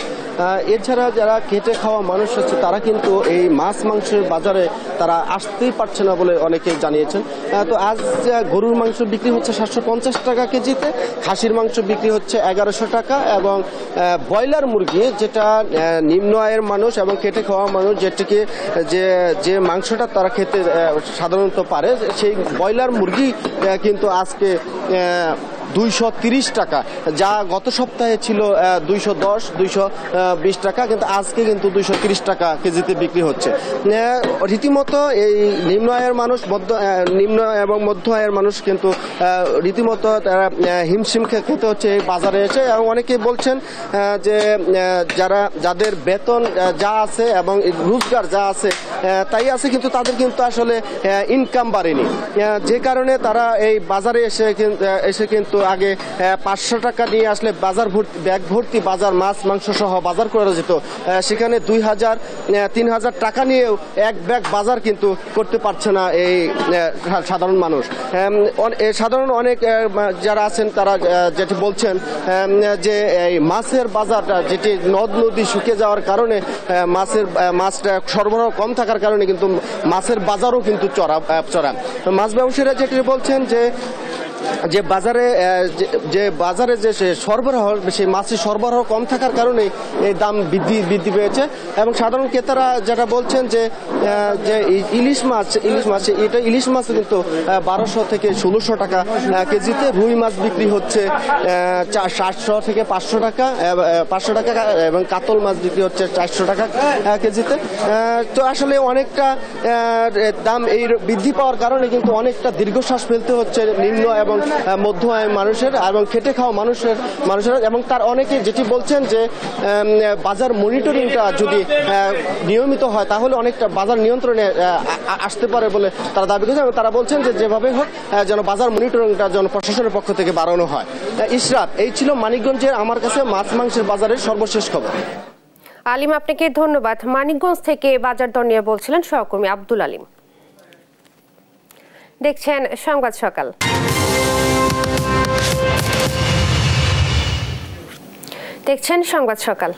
এছাড়া যারা খেটে খাওয়া মানুষ আছে তারা কিন্তু এই মাছ মাংসের বাজারে তারা আসতেই পারছে না বলে অনেকে জানিয়েছেন। তো আজ গরুর মাংস বিক্রি হচ্ছে 750 টাকা কেজিতে, খাসির মাংস বিক্রি হচ্ছে 1100 টাকা, এবং ব্রয়লার মুরগি, যেটা নিম্ন আয়ের মানুষ এবং খেটে খাওয়া মানুষ যেটিকে যে মাংসটা তারা খেতে সাধারণত পারে, সেই ব্রয়লার মুরগি কিন্তু আজকে 230 টাকা, যা গত সপ্তাহে ছিল 210, 220 টাকা, কিন্তু আজকে কিন্তু 230 টাকা কেজিতে বিক্রি হচ্ছে। রীতিমতো এই নিম্ন আয়ের মানুষ, নিম্ন এবং মধ্য আয়ের মানুষ কিন্তু রীতিমতো তারা হিমশিম খেতে হচ্ছে এই বাজারে এসে। এবং অনেকেই বলছেন যে যাদের বেতন যা আছে এবং রোজগার যা আছে তাই আছে, কিন্তু তাদের কিন্তু আসলে ইনকাম বাড়েনি, যে কারণে তারা এই বাজারে এসে কিন্তু আগে 500 টাকা নিয়ে আসলে বাজার ভর্তি, ব্যাগ ভর্তি বাজার, মাছ মাংস সহ বাজার করা যেত, সেখানে 2000-3000 টাকা নিয়েও এক ব্যাগ বাজার কিন্তু করতে পারছে না এই সাধারণ মানুষ। সাধারণ অনেক যারা আছেন তারা যেটি বলছেন যে এই মাছের বাজারটা, যেটি নদ নদী শুকিয়ে যাওয়ার কারণে মাছটা সরবরাহ কম থাকার কারণে কিন্তু মাছের বাজারও কিন্তু চড়া। মাছ ব্যবসায়ীরা যেটি বলছেন যে বাজারে যে সরবরাহ, সেই মাছের সরবরাহ কম থাকার কারণে এই দাম বৃদ্ধি পেয়েছে। এবং সাধারণ ক্রেতারা যেটা বলছেন যে ইলিশ মাছ কিন্তু 1200 থেকে 1600 টাকা কেজিতে, রুই মাছ বিক্রি হচ্ছে 400 থেকে 500 টাকা, এবং কাতল মাছ বিক্রি হচ্ছে 400 টাকা কেজিতে। তো আসলে অনেকটা দাম এই বৃদ্ধি পাওয়ার কারণে কিন্তু অনেকটা দীর্ঘশ্বাস ফেলতে হচ্ছে নিম্ন এবং মধ্য আয়ের মানুষের এবং খেটে খাওয়া মানুষের। এবং তার অনেকে যেটি বলছেন যে বাজার মনিটরিংটা যদি নিয়মিত হয় তাহলে অনেকটা বাজার নিয়ন্ত্রণে আসতে পারে বলে তারা দাবি করেছেন। এবং তারা বলছেন যে যেভাবে হোক যেন বাজার মনিটরিংটা যেন প্রশাসনের পক্ষ থেকে বাড়ানো হয়। ইশরাত, এই ছিল মানিকগঞ্জের আমার কাছে মাছ মাংসের বাজারের সর্বশেষ খবর। আলিম, আপনাকে ধন্যবাদ। মানিকগঞ্জ থেকে বাজার দর নিয়ে বলছিলেন সহকর্মী আব্দুল আলিম। দেখছেন সংবাদ সকাল।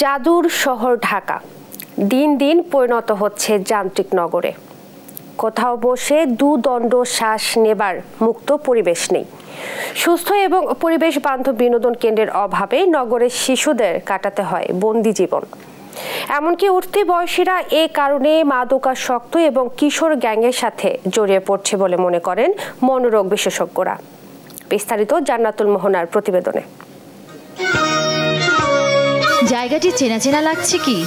জাদুর শহর ঢাকা দিন দিন পরিণত হচ্ছে যান্ত্রিক নগরে। কোথাও বসে দুদণ্ড শ্বাস নেবার মুক্ত পরিবেশ নেই। সুস্থ এবং পরিবেশ বান্ধব বিনোদন কেন্দ্রের অভাবে নগরের শিশুদের কাটাতে হয় বন্দি জীবন। এমনকি উঠতি বয়সীরা এ কারণে মাদকাসক্ত এবং কিশোর গ্যাংয়ের সাথে জড়িয়ে পড়ছে বলে মনে করেন মনোরোগ বিশেষজ্ঞরা। বিস্তারিত জান্নাতুল মোহনার প্রতিবেদনে। জায়গাটি চেনা চেনা লাগছে কি?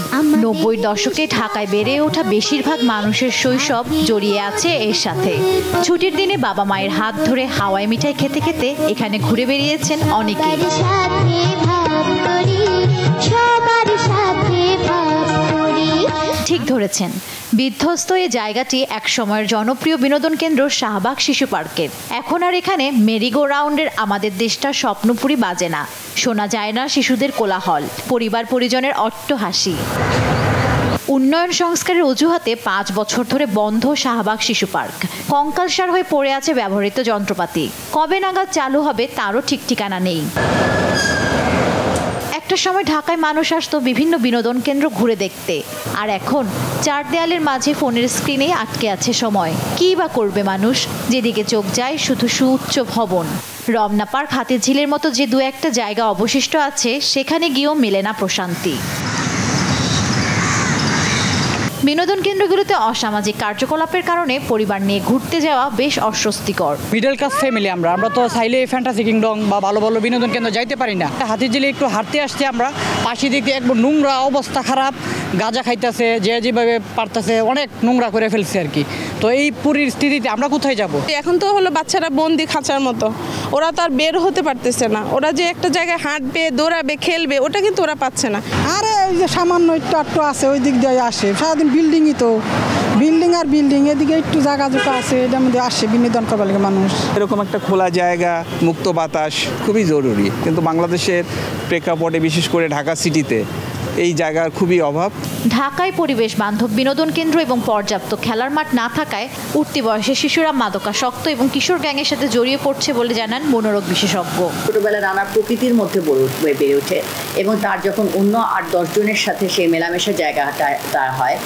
90-এর দশকে ঢাকায় বেড়ে ওঠা বেশিরভাগ মানুষের শৈশব জড়িয়ে আছে এর সাথে। ছুটির দিনে বাবা মায়ের হাত ধরে হাওয়াই মিঠাই খেতে খেতে এখানে ঘুরে বেরিয়েছেন অনেকেই। ঠিক ধরেছেন, বিধ্বস্ত এই জায়গাটি এক সময়ের জনপ্রিয় বিনোদন কেন্দ্র শাহবাগ শিশু পার্কের। এখন আর এখানে মেরিগো রাউন্ডের আমাদের দেশটা স্বপ্নপুরী বাজে না, শোনা যায় না শিশুদের কোলাহল, পরিবার পরিজনের অট্টহাসি। উন্নয়ন সংস্কারের অজুহাতে 5 বছর ধরে বন্ধ শাহবাগ শিশু পার্ক। কঙ্কালসার হয়ে পড়ে আছে ব্যবহৃত যন্ত্রপাতি। কবে নাগাদ চালু হবে তারও ঠিক ঠিকানা নেই। একটা সময় ঢাকায় মানুষ আসতো বিভিন্ন বিনোদন কেন্দ্র ঘুরে দেখতে, আর এখন 4 দেয়ালের মাঝে ফোনের স্ক্রিনে আটকে আছে সময়। কী বা করবে মানুষ? যেদিকে চোখ যায় শুধু সুউচ্চ ভবন। রমনা পার্ক, হাতিঝিলের মতো যে দু একটা জায়গা অবশিষ্ট আছে সেখানে গিয়েও মেলে না প্রশান্তি। বিনোদন কেন্দ্রগুলোতে অসামাজিক কার্যকলাপের কারণে পরিবার নিয়ে ঘুরতে যাওয়া বেশ অস্বস্তিকর। মিডল ক্লাস ফ্যামিলি আমরা তো চাইলে ফ্যান্টাসি কিংডম বা ভালো ভালো বিনোদন কেন্দ্র যাইতে পারি না। হাতিঝিলে একটু হাঁটতে আসছি আমরা, পাশে দিকে একবার নোংরা অবস্থা খারাপ, গাঁজা খাইতেছে, যে যেভাবে পারতেছে অনেক নোংরা করে ফেলছে আর কি। তো এই পরিস্থিতিতে আমরা কোথায় যাব? এখন তো হলো বাচ্চারা বন্দি খাঁচার মতো, ওরা তো আর বের হতে পারতেছে না। ওরা যে একটা জায়গায় হাঁটবে, দৌড়াবে, খেলবে, ওটা কিন্তু ওরা পাচ্ছে না। আরে এই যে সামান্য একটু আটটু আছে ওই দিক দিয়ে আসে, সারাদিন বিল্ডিংই তো বিল্ডিং আর বিল্ডিং, এদিকে একটু জায়গা জোকা আছে, এটার মধ্যে আসে বিনোদন করবার লাগে মানুষ। এরকম একটা খোলা জায়গা, মুক্ত বাতাস খুবই জরুরি, কিন্তু বাংলাদেশের প্রেক্ষাপটে বিশেষ করে ঢাকা সিটিতে এই জায়গার খুবই অভাব। ঢাকায় পরিবেশ বান্ধব বিনোদন কেন্দ্র এবং পর্যাপ্ত খেলার মাঠ না থাকায় উঠতি বয়সের শিশুরা মাদকাসক্ত এবং কিশোর গ্যাংয়ের সাথে জড়িয়ে পড়ছে বলে জানান মনোরোগ বিশেষজ্ঞ। ছোটবেলায় নানা প্রকৃতির মধ্যে বেড়ে ওঠে এবং তার যখন অন্য 8-10 জনের সাথে সেই মেলামেশার জায়গাটা তার হয়,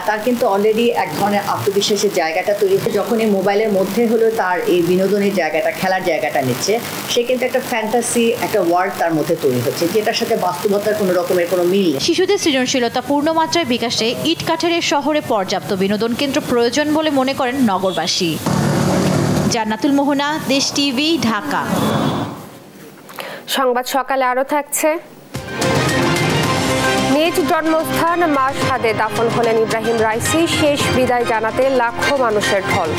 তার কিন্তু অলরেডি এক ধরনের আত্মবিশ্বাসের জায়গাটা তৈরি হচ্ছে। যখন এই মোবাইলের মধ্যে হলো তার এই বিনোদনের জায়গাটা, খেলার জায়গাটা নিচ্ছে, সে কিন্তু একটা ফ্যান্টাসি, একটা ওয়ার্ল্ড তার মধ্যে তৈরি হচ্ছে, যেটার সাথে বাস্তবতার কোনো রকমের কোনো মিল নেই। শিশুদের সৃজনশীলতা পূর্ণমাত্রায় বিকাশে ইট কাঠের শহরে পর্যাপ্ত বিনোদন কেন্দ্র প্রয়োজন বলে মনে করেন নগরবাসী। জান্নাতুল মোহনা, দেশ টিভি, ঢাকা। সংবাদ সকালে আরো থাকছে। নিজ জন্মস্থান মাশহাদে দাফন হলেন ইব্রাহিম রাইসি, শেষ বিদায় জানাতে লাখো মানুষের ঢল।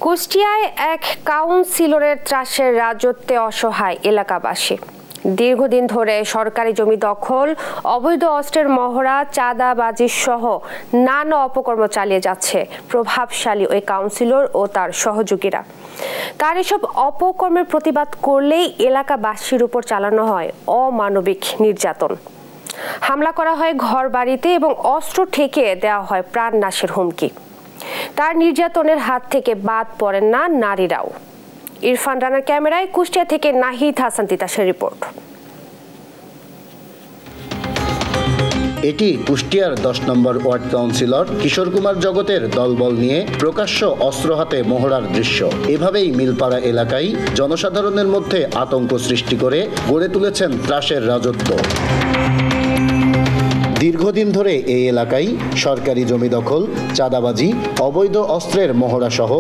কুষ্টিয়ায় এক কাউন্সিলরের ত্রাসের রাজত্বে অসহায় এলাকাবাসী। দীর্ঘদিন ধরে সরকারি জমি দখল, অবৈধ অস্ত্রের মহড়া, চাঁদাবাজি সহ নানা অপকর্ম চালিয়ে যাচ্ছে প্রভাবশালী ওই কাউন্সিলর ও তার সহযোগীরা। তার এসব অপকর্মের প্রতিবাদ করলেই এলাকাবাসীর উপর চালানো হয় অমানবিক নির্যাতন। হামলা করা হয় ঘরবাড়িতে এবং অস্ত্র ঠেকিয়ে দেওয়া হয় প্রাণনাশের হুমকি। তার নির্যাতনের হাত থেকে বাদ পড়েন না নারীরাও। ইরফান রানার ক্যামেরায় কুষ্টিয়া থেকে নাহিদ হাসান তিতাসের রিপোর্ট। এটি কুষ্টিয়ার 10 নম্বর ওয়ার্ড কাউন্সিলর কিশোর কুমার জগতের দলবল নিয়ে প্রকাশ্য অস্ত্র হাতে মহড়ার দৃশ্য। এভাবেই মিলপাড়া এলাকায় জনসাধারণের মধ্যে আতঙ্ক সৃষ্টি করে গড়ে তুলেছেন ত্রাসের রাজত্ব। দীর্ঘদিন ধরে এই এলাকায় সরকারি জমি দখল, চাঁদাবাজি, অবৈধ অস্ত্রের মহড়া সহ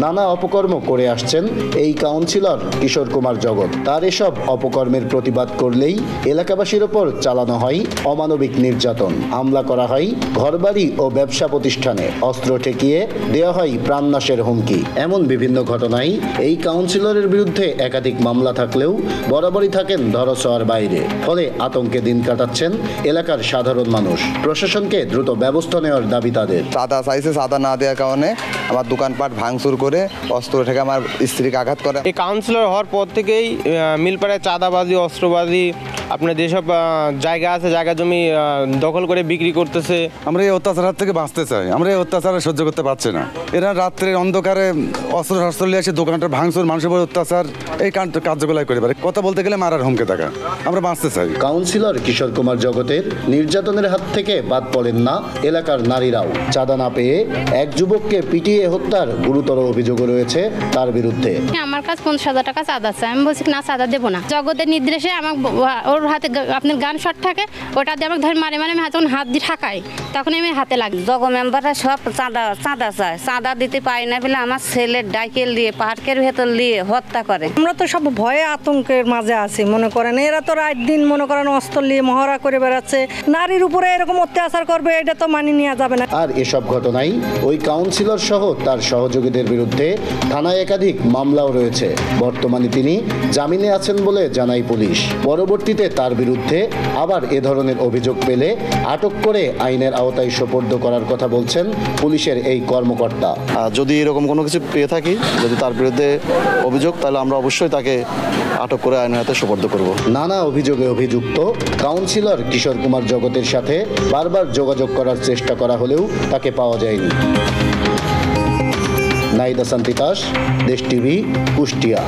নানা অপকর্ম করে আসছেন এই কাউন্সিলর কিশোর কুমার জগৎ। তার এসব অপকর্মের প্রতিবাদ করলেই এলাকাবাসীর ওপর চালানো হয় অমানবিক নির্যাতন। হামলা করা হয় ঘরবাড়ি ও ব্যবসা প্রতিষ্ঠানে, অস্ত্র ঠেকিয়ে দেওয়া হয় প্রাণনাশের হুমকি। এমন বিভিন্ন ঘটনায় এই কাউন্সিলরের বিরুদ্ধে একাধিক মামলা থাকলেও বরাবরই থাকেন ধরাছোঁয়ার বাইরে। ফলে আতঙ্কে দিন কাটাচ্ছেন এলাকার সাধারণ মানুষ। প্রশাসনকে দ্রুত ব্যবস্থা নেওয়ার দাবি তাদের। চাঁদা চাইছে, চাঁদা না দেওয়ার কারণে আমার দোকানপাট ভাঙচুর করে অস্ত্র থেকে আমার স্ত্রীকে আঘাত করে। এই কাউন্সিলর হওয়ার পর থেকেই মিলপাড়ায় চাঁদাবাজি, অস্ত্রবাজি, আপনার যেসব জায়গা আছে, জায়গা জমি দখল করে বিক্রি করতেছে। আমরা এই অত্যাচার থেকে বাঁচতে চাই, আমরা এই অত্যাচার সহ্য করতে পারছি না। এরা রাত্রের অন্ধকারে অস্ত্র শস্ত্র নিয়ে এসে দোকানটা ভাঙচুর, মানুষের উপর অত্যাচার, এই কার্যকলাপ করে পারে। কথা বলতে গেলে মারার হুমকি থাকা। আমরা বাঁচতে চাই। কাউন্সিলর কিশোর কুমার জগতের নির্যাতনের হাত থেকে বাদ পড়েন না এলাকার নারীরাও। চাঁদা না পেয়ে এক যুবককে পিটিয়ে হত্যার গুরুতর অভিযোগ রয়েছে তার বিরুদ্ধে। আমার কাছে 50,000 টাকা চাঁদা আছে, আমি বলছি না চাঁদা দেবো না। জগতের নির্দেশে আমার ওর হাতে আপনার গান শট থাকে, ওটা দিয়ে আমাকে ধরে মারে আমি যখন হাত দিয়ে ঠাকাই তখন আমি হাতে লাগি। জগ মেম্বাররা সব চাঁদা চায়, চাঁদা দিতে পারি না বলে আমার ছেলের ডাইকেল দিয়ে পার্কের ভেতর দিয়ে হত্যা করে। আমরা তো সব ভয়ে আতঙ্কের মাঝে আছি। মনে করেন এরা তো রাত দিন মনে করেন অস্ত্র নিয়ে মহড়া করে বেড়াচ্ছে, নারীর উপরে এরকম অত্যাচার করবে, এটা তো মানি নেওয়া যাবে না। আর এসব ঘটনায় ওই কাউন্সিলর সহ তার সহযোগীদের বিরুদ্ধে থানায় একাধিক মামলাও রয়েছে। বর্তমানে তিনি জামিনে আছেন বলে জানায় পুলিশ। পরবর্তীতে তার বিরুদ্ধে আবার এ ধরনের অভিযোগ পেলে আটক করে আইনের আওতায় সোপর্দ করার কথা বলছেন পুলিশের এই কর্মকর্তা। যদি এরকম কোনো কিছু পেয়ে থাকি, যদি তার বিরুদ্ধে অভিযোগ, তাহলে আমরা অবশ্যই তাকে আটক করে আইনের হাতে সোপর্দ করব। নানা অভিযোগে অভিযুক্ত কাউন্সিলর কিশোর কুমার জগতের সাথে বারবার যোগাযোগ করার চেষ্টা করা হলেও তাকে পাওয়া যায়নি। নাহিদ হাসান তিতাস, দেশ টিভি, কুষ্টিয়া।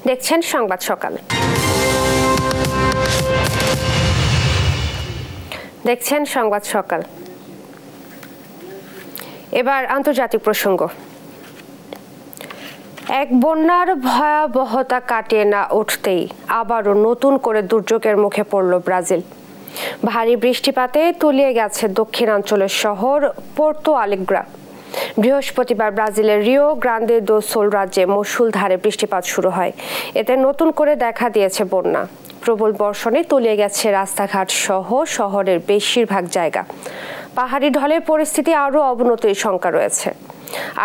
দেখছেন সংবাদ সকাল। দেখছেন সংবাদ সকাল। এবার আন্তর্জাতিক প্রসঙ্গ। এক বন্যার ভয়াবহতা কাটিয়ে না উঠতেই আবারও নতুন করে দুর্যোগের মুখে পড়ল ব্রাজিল। ভারী বৃষ্টিপাতে তলিয়ে গেছে দক্ষিণাঞ্চলের শহর পোর্তো আলেগ্রা। বৃহস্পতিবার ব্রাজিলের রিও গ্রান্দে দো সোল রাজ্যে মুষলধারে বৃষ্টিপাত শুরু হয়। এতে নতুন করে দেখা দিয়েছে বন্যা। প্রবল বর্ষণে তলিয়ে গেছে রাস্তাঘাট সহ শহরের বেশিরভাগ জায়গা। পাহাড়ি ঢলের পরিস্থিতি আরও অবনতির শঙ্কা রয়েছে।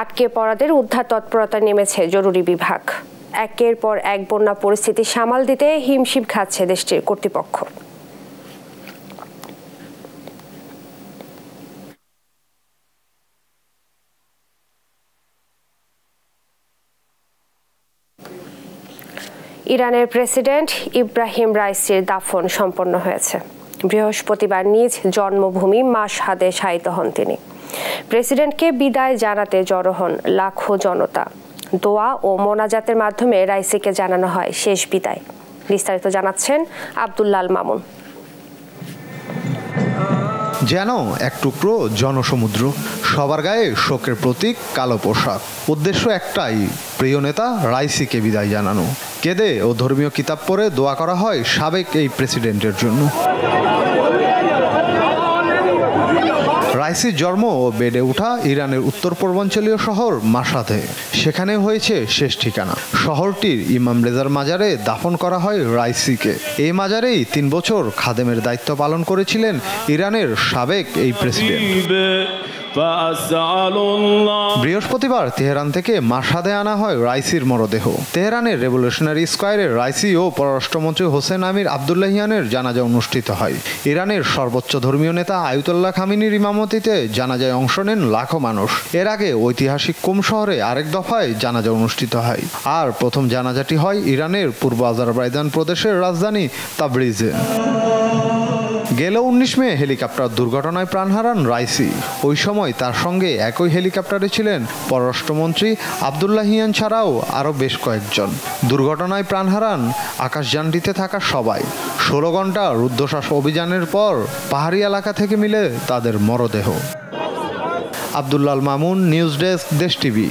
আটকে পড়াদের উদ্ধার তৎপরতায় নেমেছে জরুরি বিভাগ। একের পর এক বন্যা পরিস্থিতি সামাল দিতে হিমশিম খাচ্ছে দেশটির কর্তৃপক্ষ। ইরানের প্রেসিডেন্ট ইব্রাহিম রাইসির দাফন সম্পন্ন হয়েছে। বৃহস্পতিবার নিজ জন্মভূমি মাশহাদে শায়িত হন তিনি। প্রেসিডেন্টকে বিদায় জানাতে জড়ো হন লাখো জনতা। দোয়া ও মোনাজাতের মাধ্যমে রাইসিকে জানানো হয় শেষ বিদায়। বিস্তারিত জানাচ্ছেন আব্দুল্লাল মামুন। যেন এক টুকরো জনসমুদ্র, সবার গায়ে শোকের প্রতীক কালো পোশাক। উদ্দেশ্য একটাই, প্রিয় নেতা রাইসিকে বিদায় জানানো। কেঁদে ও ধর্মীয় কিতাব পড়ে দোয়া করা হয় সাবেক এই প্রেসিডেন্টের জন্য। রাইসির জন্ম ও বেড়ে ওঠা ইরানের উত্তর পূর্বাঞ্চলীয় শহর মাশহাদে। সেখানে হয়েছে শেষ ঠিকানা। শহরটির ইমাম রেজার মাজারে দাফন করা হয় রাইসিকে। এই মাজারেই 3 বছর খাদেমের দায়িত্ব পালন করেছিলেন ইরানের সাবেক এই প্রেসিডেন্ট। বৃহস্পতিবার তেহরান থেকে মাশহাদে আনা হয় রাইসির মরদেহ। তেহরানের রেভলিউশনারি স্কোয়ারে রাইসি ও পররাষ্ট্রমন্ত্রী হোসেন আমির আবদুল্লাহিয়ানের জানাজা অনুষ্ঠিত হয়। ইরানের সর্বোচ্চ ধর্মীয় নেতা আয়াতুল্লাহ খামেনির ইমামতিতে জানাজায় অংশ নেন লাখো মানুষ। এর আগে ঐতিহাসিক কুম শহরে আরেক দফায় জানাজা অনুষ্ঠিত হয়। আর প্রথম জানাজাটি হয় ইরানের পূর্ব আজারবাইজান প্রদেশের রাজধানী তাবরিজে। গেল 19 মে হেলিকপ্টার দুর্ঘটনায় প্রাণ হারান রাইসি। ওই সময় তার সঙ্গে একই হেলিকপ্টারে ছিলেন পররাষ্ট্রমন্ত্রী আবদুল্লাহিয়ান ছাড়াও আরও বেশ কয়েকজন। দুর্ঘটনায় প্রাণ হারান আকাশযানটিতে থাকা সবাই। 16 ঘন্টা রুদ্ধশ্বাস অভিযানের পর পাহাড়ি এলাকা থেকে মিলে তাদের মরদেহ। আব্দুল্লাল মামুন, নিউজ ডেস্ক, দেশ টিভি।